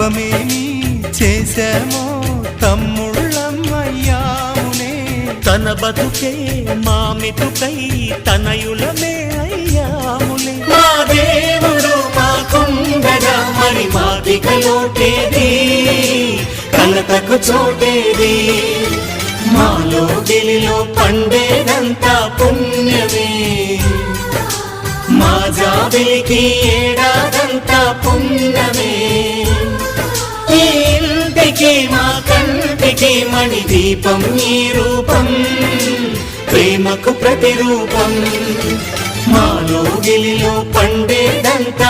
పాపమేమి చేశామో తమ్ముళ్ళమయ్యామునే. తన బతుకే మామితుకై తనయులమే అయ్యాములే. మా దేవుడు మాకుండగా మరి మాదిక లోటేది, కలతకు చోటేది. మాలో గిలిలో పండేదంతా పుణ్యమే, మా జాబిలికి ఏడాదంతా పుణ్యమే. ఈ ఇంటికి మా కంటికి మణి దీపం ఈ రూపం, ప్రేమకు ప్రతిరూపం. మాలో గిలిలో పండేదంతా